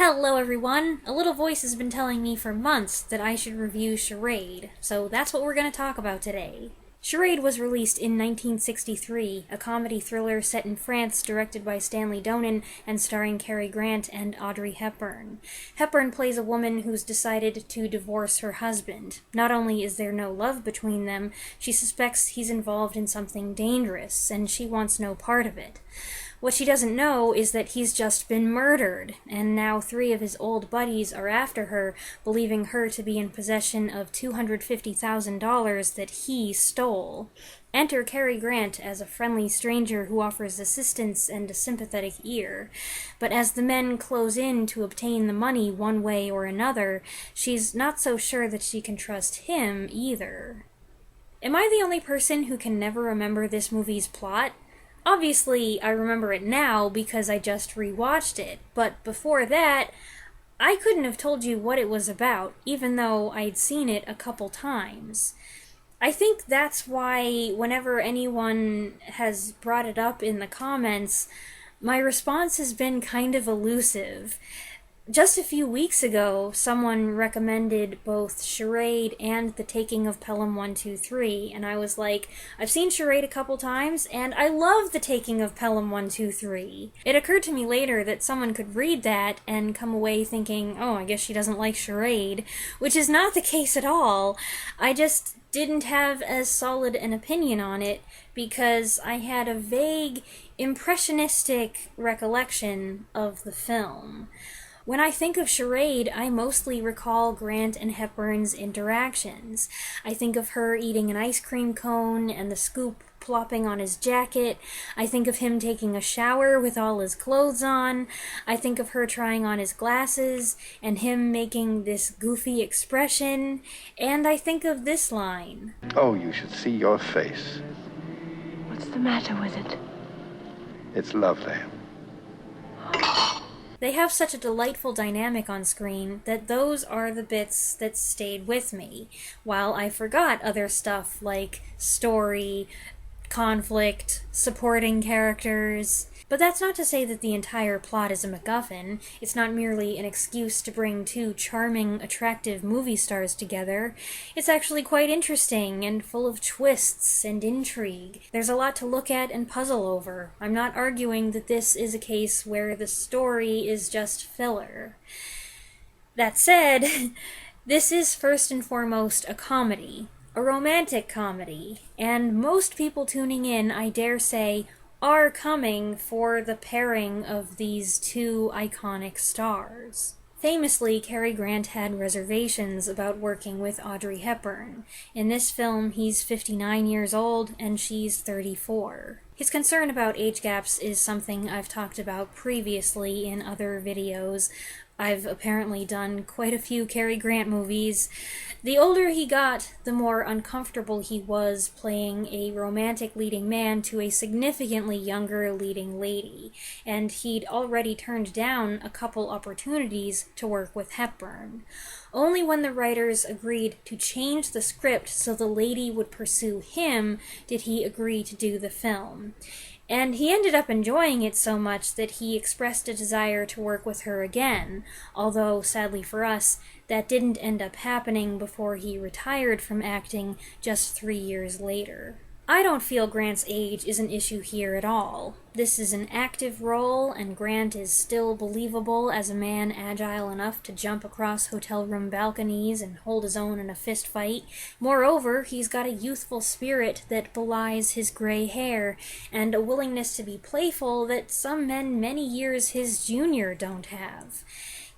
Hello everyone! A little voice has been telling me for months that I should review Charade, so that's what we're going to talk about today. Charade was released in 1963, a comedy thriller set in France directed by Stanley Donen and starring Cary and Audrey Hepburn. Hepburn plays a woman who's decided to divorce her husband. Not only is there no love between them, she suspects he's involved in something dangerous, and she wants no part of it. What she doesn't know is that he's just been murdered, and now 3 of his old buddies are after her, believing her to be in possession of $250,000 that he stole. Enter Cary Grant as a friendly stranger who offers assistance and a sympathetic ear. But as the men close in to obtain the money one way or another, she's not so sure that she can trust him either. Am I the only person who can never remember this movie's plot? Obviously, I remember it now because I just rewatched it, but before that, I couldn't have told you what it was about, even though I'd seen it a couple times. I think that's why whenever anyone has brought it up in the comments, my response has been kind of elusive. Just a few weeks ago, someone recommended both Charade and The Taking of Pelham 123, and I was like, I've seen Charade a couple times, and I love The Taking of Pelham 123. It occurred to me later that someone could read that and come away thinking, oh, I guess she doesn't like Charade, which is not the case at all. I just didn't have as solid an opinion on it because I had a vague, impressionistic recollection of the film. When I think of Charade, I mostly recall Grant and Hepburn's interactions. I think of her eating an ice cream cone and the scoop plopping on his jacket. I think of him taking a shower with all his clothes on. I think of her trying on his glasses and him making this goofy expression. And I think of this line. Oh, you should see your face. What's the matter with it? It's lovely. They have such a delightful dynamic on screen that those are the bits that stayed with me, while I forgot other stuff like story, conflict, supporting characters. But that's not to say that the entire plot is a MacGuffin. It's not merely an excuse to bring 2 charming, attractive movie stars together. It's actually quite interesting and full of twists and intrigue. There's a lot to look at and puzzle over. I'm not arguing that this is a case where the story is just filler. That said, this is first and foremost a comedy. A romantic comedy. And most people tuning in, I dare say, are coming for the pairing of these 2 iconic stars. Famously, Cary Grant had reservations about working with Audrey Hepburn. In this film, he's 59 years old and she's 34. His concern about age gaps is something I've talked about previously in other videos. I've apparently done quite a few Cary Grant movies. The older he got, the more uncomfortable he was playing a romantic leading man to a significantly younger leading lady, and he'd already turned down a couple opportunities to work with Hepburn. Only when the writers agreed to change the script so the lady would pursue him did he agree to do the film. And he ended up enjoying it so much that he expressed a desire to work with her again, although, sadly for us, that didn't end up happening before he retired from acting just 3 years later. I don't feel Grant's age is an issue here at all. This is an active role, and Grant is still believable as a man agile enough to jump across hotel room balconies and hold his own in a fist fight. Moreover, he's got a youthful spirit that belies his gray hair, and a willingness to be playful that some men many years his junior don't have.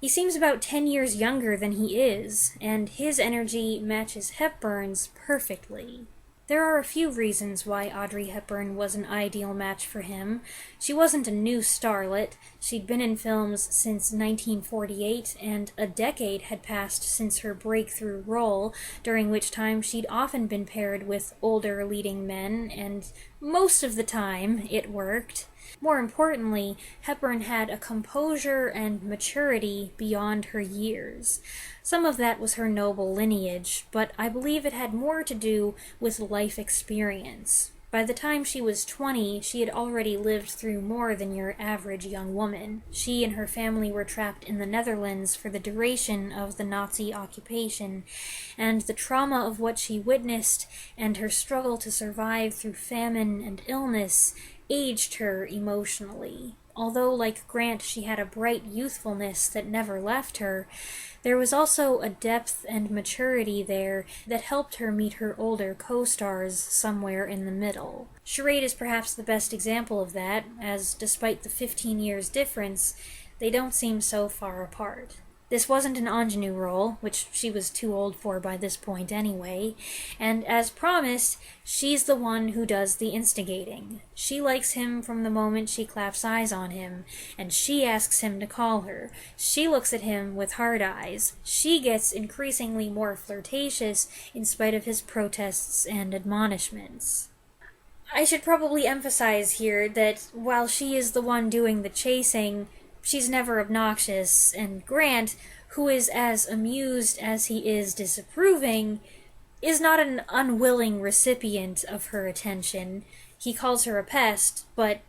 He seems about 10 years younger than he is, and his energy matches Hepburn's perfectly. There are a few reasons why Audrey Hepburn was an ideal match for him. She wasn't a new starlet. She'd been in films since 1948, and a decade had passed since her breakthrough role, during which time she'd often been paired with older leading men, and most of the time it worked. More importantly, Hepburn had a composure and maturity beyond her years. Some of that was her noble lineage, but I believe it had more to do with life experience. By the time she was 20, she had already lived through more than your average young woman. She and her family were trapped in the Netherlands for the duration of the Nazi occupation, and the trauma of what she witnessed and her struggle to survive through famine and illness aged her emotionally. Although, like Grant, she had a bright youthfulness that never left her, there was also a depth and maturity there that helped her meet her older co-stars somewhere in the middle. Charade is perhaps the best example of that, as despite the 15 years difference, they don't seem so far apart. This wasn't an ingenue role, which she was too old for by this point anyway, and as promised, she's the one who does the instigating. She likes him from the moment she claps eyes on him, and she asks him to call her. She looks at him with hard eyes. She gets increasingly more flirtatious in spite of his protests and admonishments. I should probably emphasize here that while she is the one doing the chasing, she's never obnoxious, and Grant, who is as amused as he is disapproving, is not an unwilling recipient of her attention. He calls her a pest, but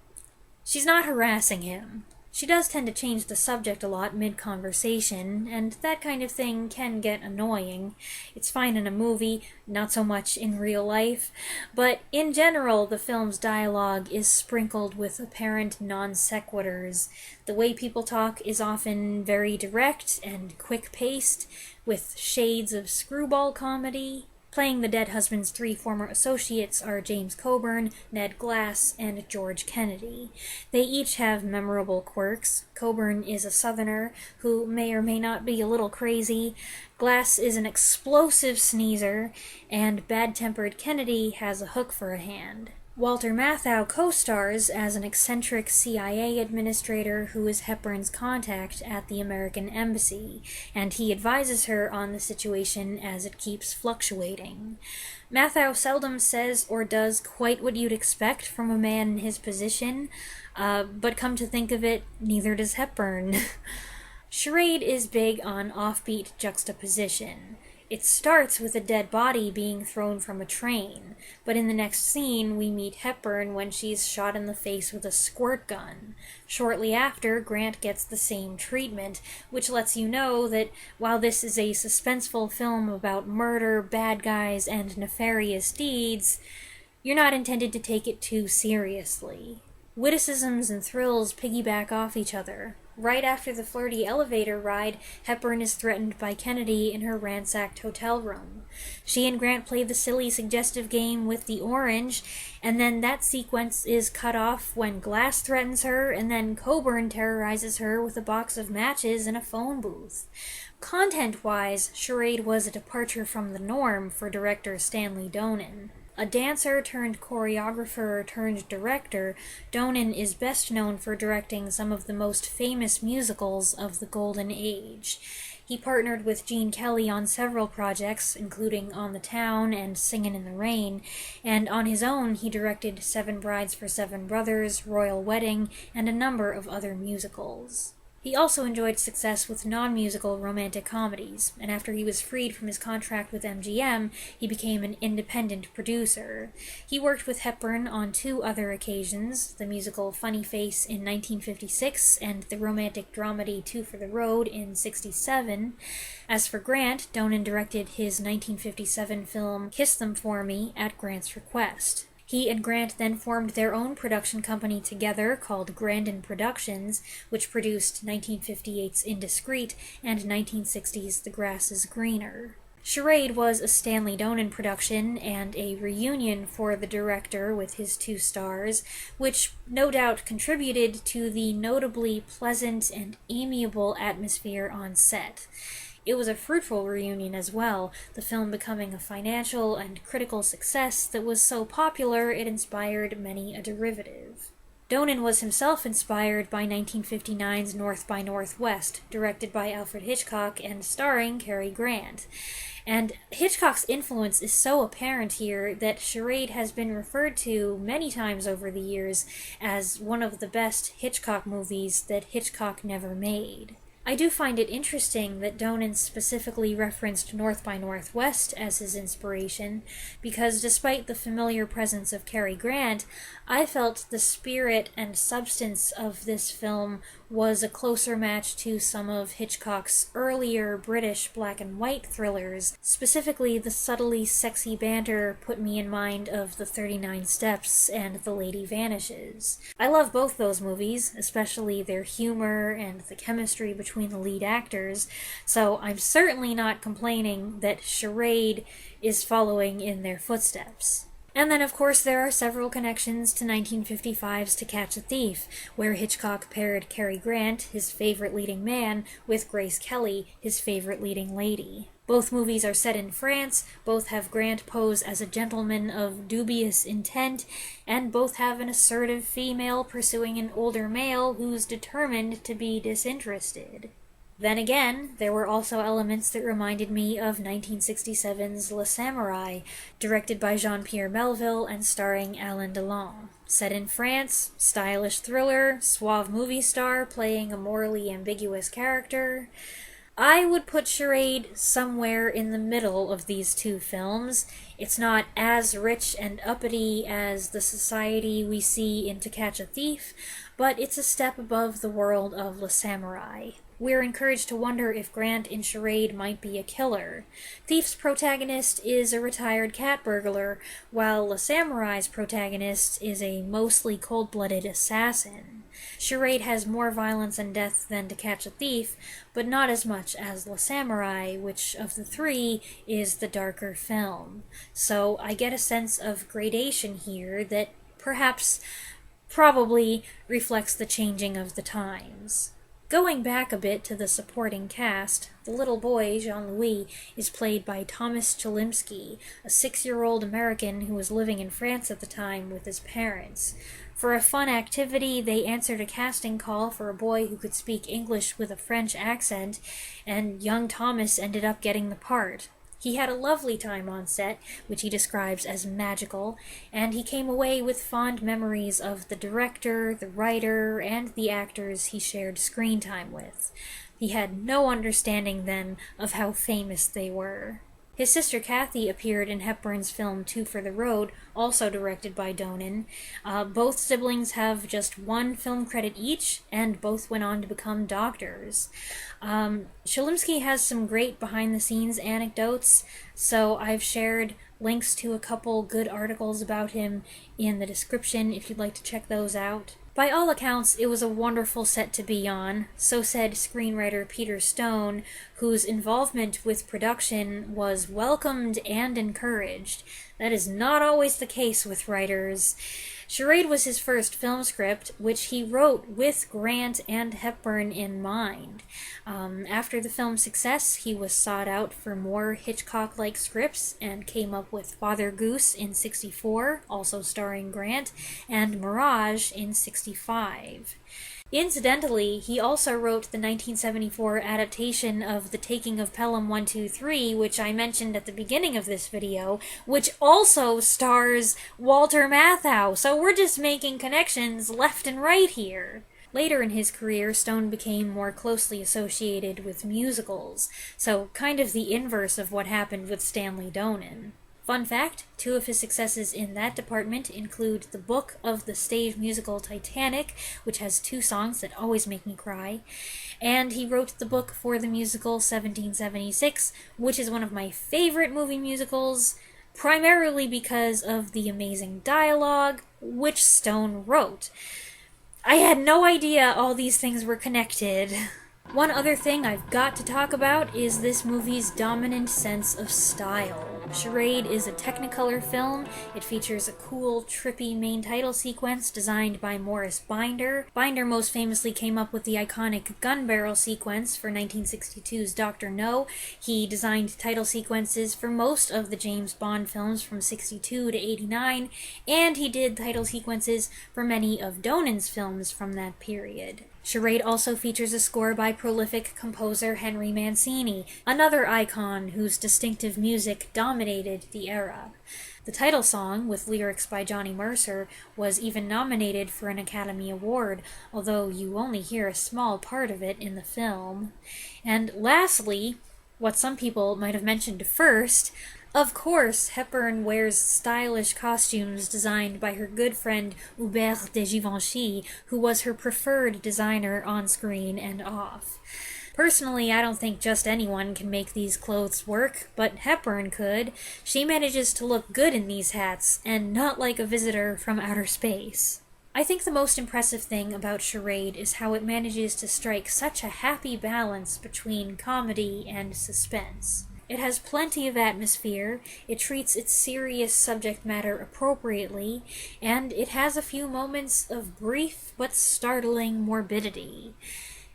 she's not harassing him. She does tend to change the subject a lot mid-conversation, and that kind of thing can get annoying. It's fine in a movie, not so much in real life, but in general the film's dialogue is sprinkled with apparent non-sequiturs. The way people talk is often very direct and quick-paced, with shades of screwball comedy. Playing the dead husband's 3 former associates are James Coburn, Ned Glass, and George Kennedy. They each have memorable quirks. Coburn is a Southerner who may or may not be a little crazy. Glass is an explosive sneezer, and bad-tempered Kennedy has a hook for a hand. Walter Matthau co-stars as an eccentric CIA administrator who is Hepburn's contact at the American Embassy, and he advises her on the situation as it keeps fluctuating. Matthau seldom says or does quite what you'd expect from a man in his position, but come to think of it, neither does Hepburn. Charade is big on offbeat juxtaposition. It starts with a dead body being thrown from a train, but in the next scene we meet Hepburn when she's shot in the face with a squirt gun. Shortly after, Grant gets the same treatment, which lets you know that while this is a suspenseful film about murder, bad guys, and nefarious deeds, you're not intended to take it too seriously. Witticisms and thrills piggyback off each other. Right after the flirty elevator ride, Hepburn is threatened by Kennedy in her ransacked hotel room. She and Grant play the silly, suggestive game with the orange, and then that sequence is cut off when Glass threatens her, and then Coburn terrorizes her with a box of matches in a phone booth. Content-wise, Charade was a departure from the norm for director Stanley Donen. A dancer turned choreographer turned director, Donen is best known for directing some of the most famous musicals of the Golden Age. He partnered with Gene Kelly on several projects, including On the Town and Singin' in the Rain, and on his own he directed Seven Brides for Seven Brothers, Royal Wedding, and a number of other musicals. He also enjoyed success with non-musical romantic comedies, and after he was freed from his contract with MGM, he became an independent producer. He worked with Hepburn on 2 other occasions, the musical Funny Face in 1956 and the romantic dramedy Two for the Road in 1967. As for Grant, Donen directed his 1957 film Kiss Them For Me at Grant's request. He and Grant then formed their own production company together called Grandin Productions, which produced 1958's Indiscreet and 1960's The Grass is Greener. Charade was a Stanley Donen production and a reunion for the director with his 2 stars, which no doubt contributed to the notably pleasant and amiable atmosphere on set. It was a fruitful reunion as well, the film becoming a financial and critical success that was so popular it inspired many a derivative. Donen was himself inspired by 1959's North by Northwest, directed by Alfred Hitchcock and starring Cary Grant. And Hitchcock's influence is so apparent here that Charade has been referred to many times over the years as one of the best Hitchcock movies that Hitchcock never made. I do find it interesting that Donen specifically referenced North by Northwest as his inspiration, because despite the familiar presence of Cary Grant, I felt the spirit and substance of this film was a closer match to some of Hitchcock's earlier British black and white thrillers. Specifically, the subtly sexy banter put me in mind of The 39 Steps and The Lady Vanishes. I love both those movies, especially their humor and the chemistry between the lead actors, so I'm certainly not complaining that Charade is following in their footsteps. And then, of course, there are several connections to 1955's To Catch a Thief, where Hitchcock paired Cary Grant, his favorite leading man, with Grace Kelly, his favorite leading lady. Both movies are set in France, both have Grant pose as a gentleman of dubious intent, and both have an assertive female pursuing an older male who's determined to be disinterested. Then again, there were also elements that reminded me of 1967's Le Samurai, directed by Jean-Pierre Melville and starring Alain Delon. Set in France, stylish thriller, suave movie star playing a morally ambiguous character. I would put Charade somewhere in the middle of these two films. It's not as rich and uppity as the society we see in To Catch a Thief, but it's a step above the world of Le Samurai. We're encouraged to wonder if Grant in Charade might be a killer. Thief's protagonist is a retired cat burglar, while Le Samurai's protagonist is a mostly cold-blooded assassin. Charade has more violence and death than To Catch a Thief, but not as much as Le Samurai, which of the three is the darker film. So I get a sense of gradation here that probably reflects the changing of the times. Going back a bit to the supporting cast, the little boy, Jean-Louis, is played by Thomas Chelimsky, a 6-year-old American who was living in France at the time with his parents. For a fun activity, they answered a casting call for a boy who could speak English with a French accent, and young Thomas ended up getting the part. He had a lovely time on set, which he describes as magical, and he came away with fond memories of the director, the writer, and the actors he shared screen time with. He had no understanding then of how famous they were. His sister Kathy appeared in Hepburn's film Two for the Road, also directed by Donen. Both siblings have just one film credit each, and both went on to become doctors. Chelimsky has some great behind-the-scenes anecdotes, so I've shared links to a couple good articles about him in the description if you'd like to check those out. By all accounts, it was a wonderful set to be on, so said screenwriter Peter Stone, whose involvement with production was welcomed and encouraged. That is not always the case with writers. Charade was his first film script, which he wrote with Grant and Hepburn in mind. After the film's success, he was sought out for more Hitchcock-like scripts and came up with Father Goose in '64, also starring Grant, and Mirage in '65. Incidentally, he also wrote the 1974 adaptation of The Taking of Pelham 123, which I mentioned at the beginning of this video, which also stars Walter Matthau, so we're just making connections left and right here. Later in his career, Stone became more closely associated with musicals, so kind of the inverse of what happened with Stanley Donen. Fun fact, two of his successes in that department include the book of the stage musical Titanic, which has 2 songs that always make me cry, and he wrote the book for the musical 1776, which is one of my favorite movie musicals, primarily because of the amazing dialogue, which Stone wrote. I had no idea all these things were connected. One other thing I've got to talk about is this movie's dominant sense of style. Charade is a Technicolor film. It features a cool, trippy main title sequence designed by Morris Binder. Binder most famously came up with the iconic gun barrel sequence for 1962's Dr. No. He designed title sequences for most of the James Bond films from '62 to '89, and he did title sequences for many of Donen's films from that period. Charade also features a score by prolific composer Henry Mancini, another icon whose distinctive music dominated the era. The title song, with lyrics by Johnny Mercer, was even nominated for an Academy Award, although you only hear a small part of it in the film. And lastly, what some people might have mentioned first, of course, Hepburn wears stylish costumes designed by her good friend Hubert de Givenchy, who was her preferred designer on screen and off. Personally, I don't think just anyone can make these clothes work, but Hepburn could. She manages to look good in these hats, and not like a visitor from outer space. I think the most impressive thing about Charade is how it manages to strike such a happy balance between comedy and suspense. It has plenty of atmosphere, it treats its serious subject matter appropriately, and it has a few moments of brief but startling morbidity.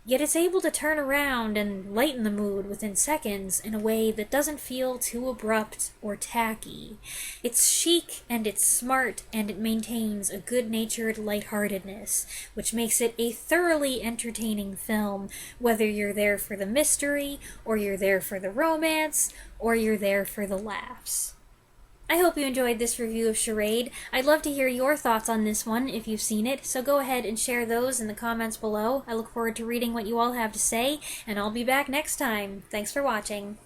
Yet it's able to turn around and lighten the mood within seconds in a way that doesn't feel too abrupt or tacky. It's chic and it's smart and it maintains a good-natured lightheartedness, which makes it a thoroughly entertaining film, whether you're there for the mystery, or you're there for the romance, or you're there for the laughs. I hope you enjoyed this review of Charade. I'd love to hear your thoughts on this one if you've seen it, so go ahead and share those in the comments below. I look forward to reading what you all have to say, and I'll be back next time. Thanks for watching.